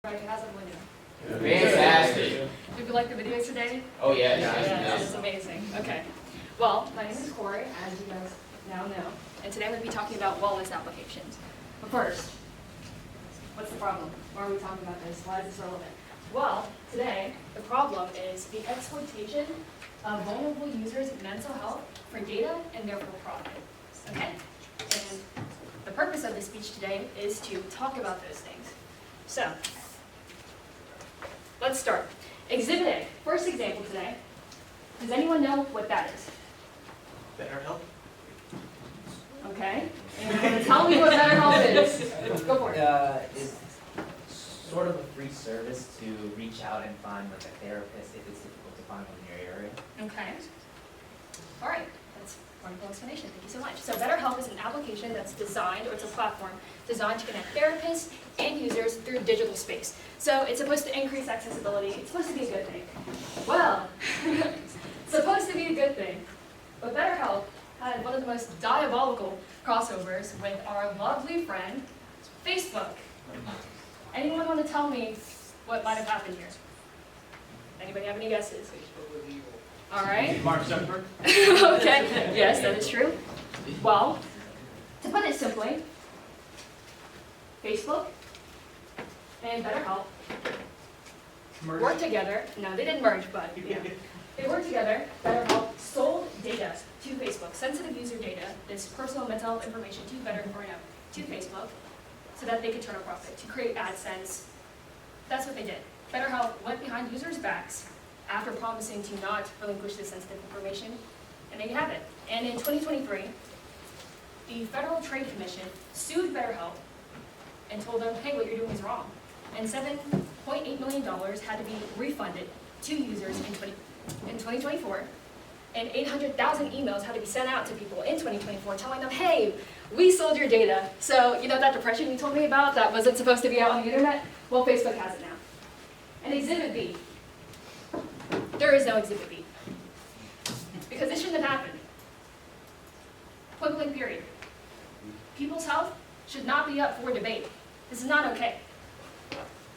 How's everyone doing? Fantastic. Did you like the videos today? Oh yeah, Yeah, it's amazing. Okay. Well, my name is Cary, as you guys now know, and today I'm going to be talking about wellness applications. But first, what's the problem? Why are we talking about this? Why is this relevant? Well, today, the problem is the exploitation of vulnerable users' mental health for data and therefore profit. Okay? And the purpose of this speech today is to talk about those things. So, let's start. Exhibit A, first example today. Does anyone know what that is? BetterHelp. Okay. And tell me what BetterHelp is. Go for it. Is sort of a free service to reach out and find like a therapist if it's difficult to find one in your area. Okay. All right. That's a wonderful explanation. Thank you so much. So BetterHelp is an application that's designed, or it's a platform designed to connect therapists and users through digital space. So it's supposed to increase accessibility. It's supposed to be a good thing. Well, it's supposed to be a good thing. But BetterHelp had one of the most diabolical crossovers with our lovely friend, Facebook. Anyone want to tell me what might have happened here? Anybody have any guesses? All right. Mark Zuckerberg. Okay. Yes, that is true. Well, to put it simply, Facebook and BetterHelp worked together. No, they didn't merge, but yeah. They worked together. BetterHelp sold data to Facebook, sensitive user data, this personal mental health information to Facebook, so that they could turn a profit, to create AdSense. That's what they did. BetterHelp went behind users' backs after promising to not relinquish this sensitive information, and there you have it. And in 2023, the Federal Trade Commission sued BetterHelp and told them, hey, what you're doing is wrong. And $7.8 million had to be refunded to users in 2024, and 800,000 emails had to be sent out to people in 2024 telling them, hey, we sold your data. So, you know that depression you told me about that wasn't supposed to be out on the internet? Well, Facebook has it now. And Exhibit B. There is no Exhibit B. Because it shouldn't have happened. Point blank period. People's health should not be up for debate. This is not okay.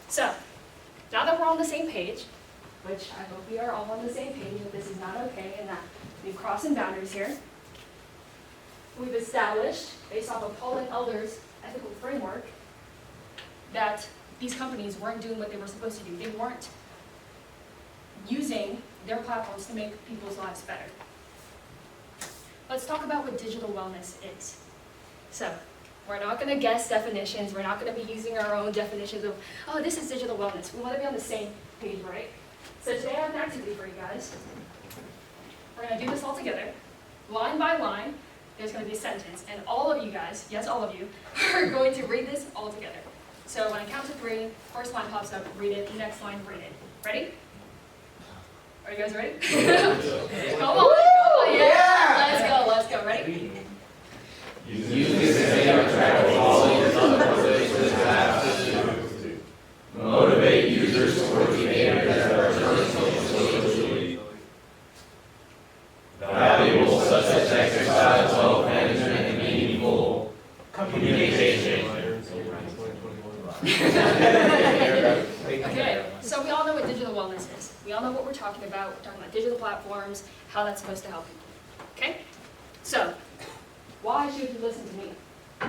So, now that we're on the same page, which I hope we are all on the same page that this is not okay and that we've crossed some boundaries here, we've established, based off of Paul and Elder's ethical framework, that these companies weren't doing what they were supposed to do. They weren't using their platforms to make people's lives better. Let's talk about what digital wellness is. So, we're not going to guess definitions. We're not going to be using our own definitions of, oh, this is digital wellness. We want to be on the same page, right? So today I have an activity for you guys. We're going to do this all together. Line by line, there's going to be a sentence. And all of you guys, yes, all of you, are going to read this all together. So when I count to 3, first line pops up, read it. The next line, read it. Ready? Are you guys ready? Come on, yeah! Let's go. Ready? Use data track all your organizations have to motivate users toward behaviors that are socially valuable, such as exercise, wealth management, and meaningful communication. Okay, so we all know what digital wellness is. We all know what we're talking about. We're talking about digital platforms, how that's supposed to help people. Okay? So, why should you listen to me?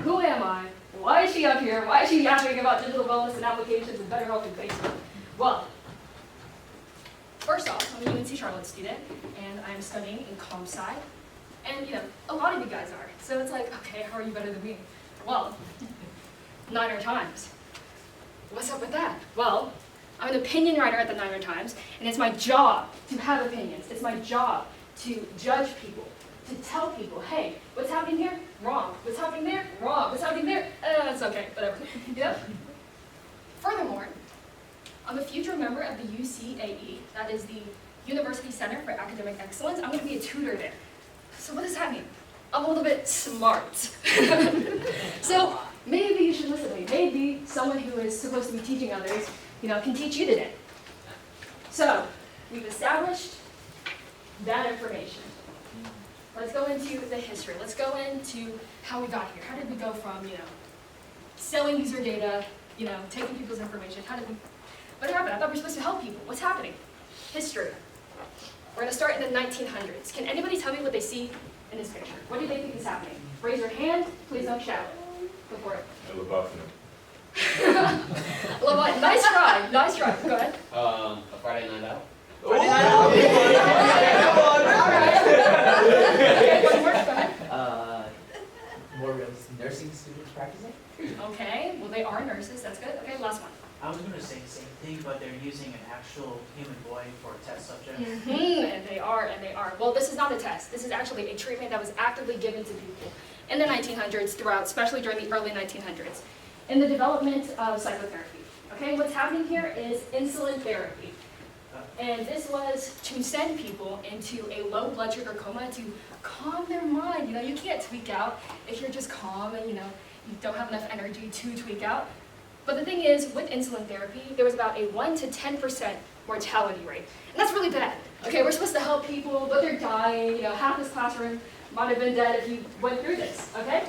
Who am I? Why is she up here? Why is she yapping about digital wellness and applications and BetterHelp and Facebook? Well, first off, I'm a UNC Charlotte student, and I'm studying in comp sci. And, a lot of you guys are. So it's like, okay, how are you better than me? Well, Niner Times. What's up with that? Well, I'm an opinion writer at the Niner Times, and it's my job to have opinions. It's my job to judge people, to tell people, hey, what's happening here? Wrong. What's happening there? Wrong. What's happening there? It's okay, whatever. Furthermore, I'm a future member of the UCAE, that is the University Center for Academic Excellence. I'm going to be a tutor there. So what does that mean? I'm a little bit smart. So maybe you should listen to me. Maybe someone who is supposed to be teaching others, can teach you today. So we've established that information. Let's go into the history. Let's go into how we got here. How did we go from, selling user data taking people's information. What happened? I thought we were supposed to help people. What's happening? History. We're going to start in the 1900s. Can anybody tell me what they see in this picture? What do they think is happening? Raise your hand. Please don't shout. Go for it. LaBuffin. Nice try. Nice try. Go ahead. A Friday night out. Friday night out. All right. Okay, one more. Go ahead. More realistic nursing students practicing? Okay. Well, they are nurses. That's good. Okay, last one. I was going to say the same thing, but they're using an actual human boy for a test subject. And they are. Well, this is not a test. This is actually a treatment that was actively given to people in the 1900s throughout, especially during the early 1900s, in the development of psychotherapy. Okay, what's happening here is insulin therapy. And this was to send people into a low blood sugar coma to calm their mind. You can't tweak out if you're just calm and, you don't have enough energy to tweak out. But the thing is, with insulin therapy, there was about a 1 to 10% mortality rate. And that's really bad. Okay, we're supposed to help people, but they're dying. Half this classroom might have been dead if you went through this, okay?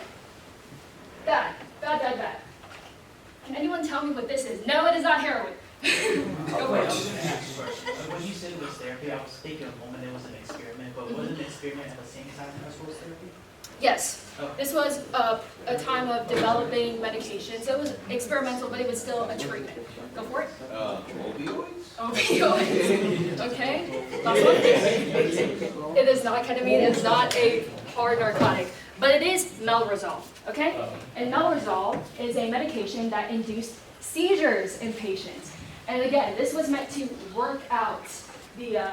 Bad. Can anyone tell me what this is? No, it is not heroin. Go for Wait, I it. was going to ask a question. When you said it was therapy, I was thinking of a moment it was an experiment, but wasn't an experiment at the same time as well as therapy? Yes, Okay. this was a time of developing medication, so it was experimental, but it was still a treatment. Go for it. Opioids? Opioids. Okay. Last one. It is not ketamine. It is not a hard narcotic, but it is melrosol. Okay. And melrosol is a medication that induced seizures in patients. And again, this was meant to work out the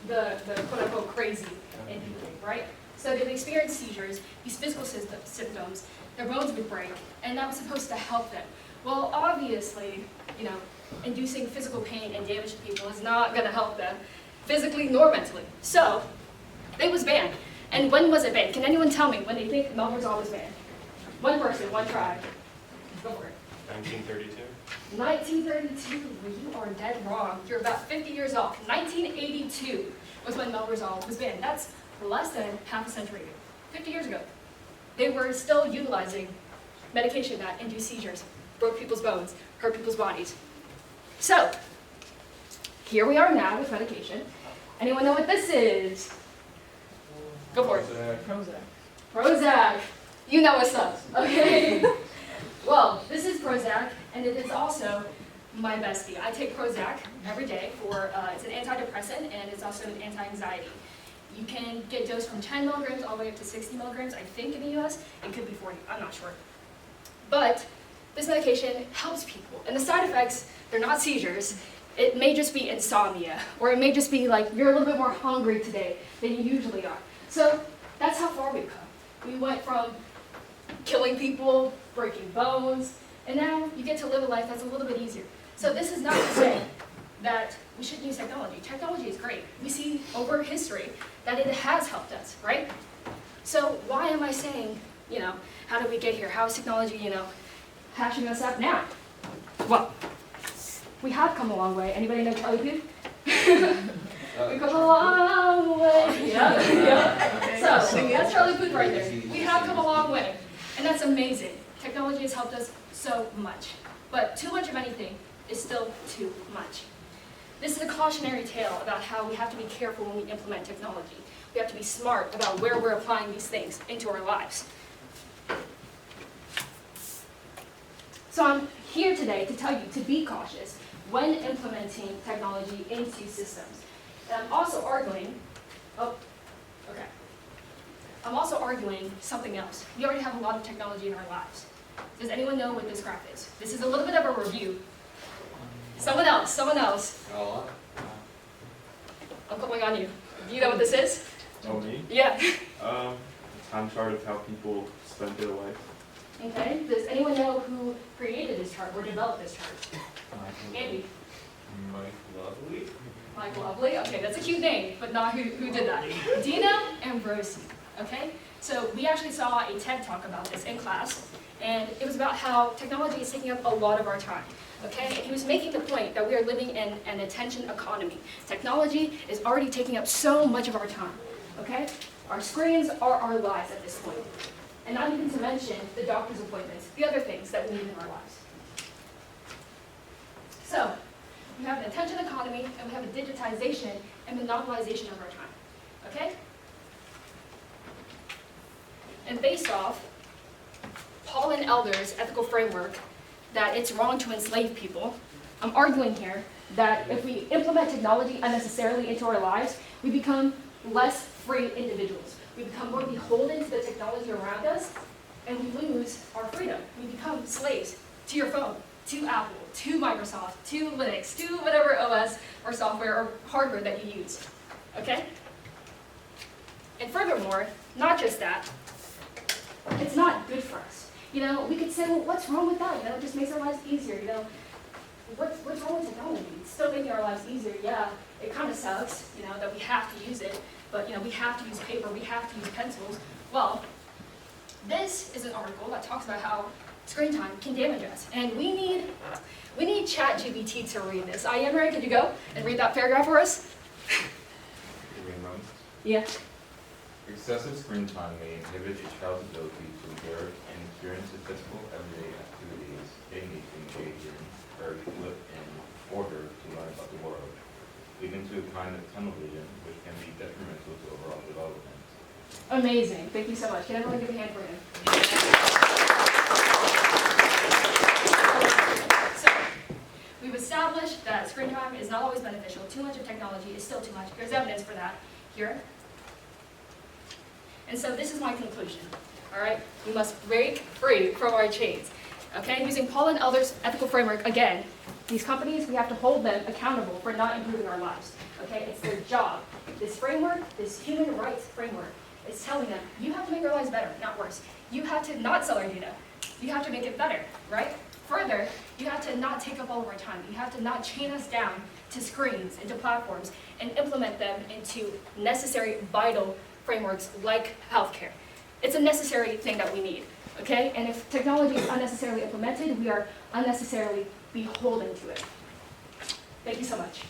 quote unquote crazy in people, right? So they would experience seizures, these physical symptoms, their bones would break, and that was supposed to help them. Well, obviously, inducing physical pain and damage to people is not going to help them physically nor mentally. So, it was banned. And when was it banned? Can anyone tell me when they think melrosol was banned? One person, one try. Go for it. 1932. 1932, well, you are dead wrong. You're about 50 years off. 1982 was when melrosol was banned. That's less than half a century ago, 50 years ago. They were still utilizing medication that induced seizures, broke people's bones, hurt people's bodies. So, here we are now with medication. Anyone know what this is? Go for it. Prozac. You know what's up, okay? Well, this is Prozac, and it is also my bestie. I take Prozac every day for, it's an antidepressant, and it's also an anti-anxiety. You can get dosed from 10 milligrams all the way up to 60 milligrams, I think, in the US. It could be 40, I'm not sure. But this medication helps people. And the side effects, they're not seizures. It may just be insomnia, or it may just be like you're a little bit more hungry today than you usually are. So that's how far we've come. We went from killing people, breaking bones, and now you get to live a life that's a little bit easier. So this is not to say that we shouldn't use technology. Technology is great. We see over history that it has helped us, right? So why am I saying, how did we get here? How is technology, hashing us up now? Well, we have come a long way. Anybody know Charlie Puth? We've come a long way. Yeah. So that's Charlie Puth right there. We have come a long way, and that's amazing. Technology has helped us so much, but too much of anything is still too much. This is a cautionary tale about how we have to be careful when we implement technology. We have to be smart about where we're applying these things into our lives. So I'm here today to tell you to be cautious when implementing technology into systems. And I'm also arguing, I'm also arguing something else. We already have a lot of technology in our lives. Does anyone know what this graph is? This is a little bit of a review. Someone else. Oh, I'm calling on you. Do you know what this is? Oh, me? Yeah. A time chart of how people spend their life. Okay. Does anyone know who created this chart or developed this chart? Andy. Mike Lovely. Mike Lovely. Okay, that's a cute name, but not who did that. Dina Ambrosi. Okay. So we actually saw a TED talk about this in class, and it was about how technology is taking up a lot of our time. Okay, and he was making the point that we are living in an attention economy. Technology is already taking up so much of our time. Okay, our screens are our lives at this point, and not even to mention the doctor's appointments, the other things that we need in our lives. So, we have an attention economy, and we have a digitization and monopolization of our time, okay? And based off Paul and Elder's ethical framework that it's wrong to enslave people, I'm arguing here that if we implement technology unnecessarily into our lives, we become less free individuals. We become more beholden to the technology around us, and we lose our freedom. We become slaves to your phone, to Apple, to Microsoft, to Linux, to whatever OS or software or hardware that you use, okay? And furthermore, not just that, it's not good for us. You know, we could say, well, what's wrong with that? You know, it just makes our lives easier, you know? What's wrong with technology? It's still making our lives easier, yeah. It kind of sucks, you know, that we have to use it, but, you know, we have to use paper, we have to use pencils. Well, this is an article that talks about how screen time can damage us, and we need ChatGPT to read this. Emery, could you go and read that paragraph for us? Yeah. Excessive screen time may inhibit a child's ability to observe and experience the typical everyday activities they need to engage in or live in order to learn about the world, leading to a kind of tunnel vision which can be detrimental to overall development. Amazing. Thank you so much. Can everyone give a hand for him? So, we've established that screen time is not always beneficial. Too much of technology is still too much. There's evidence for that here. And so this is my conclusion, all right? We must break free from our chains, okay? Using Paul and Elder's ethical framework, again, these companies, we have to hold them accountable for not improving our lives, okay? It's their job. This framework, this human rights framework, is telling them, you have to make your lives better, not worse. You have to not sell our data. You have to make it better, right? Further, you have to not take up all of our time. You have to not chain us down to screens, into platforms, and implement them into necessary, vital frameworks like healthcare. It's a necessary thing that we need, okay? And if technology is unnecessarily implemented, we are unnecessarily beholden to it. Thank you so much.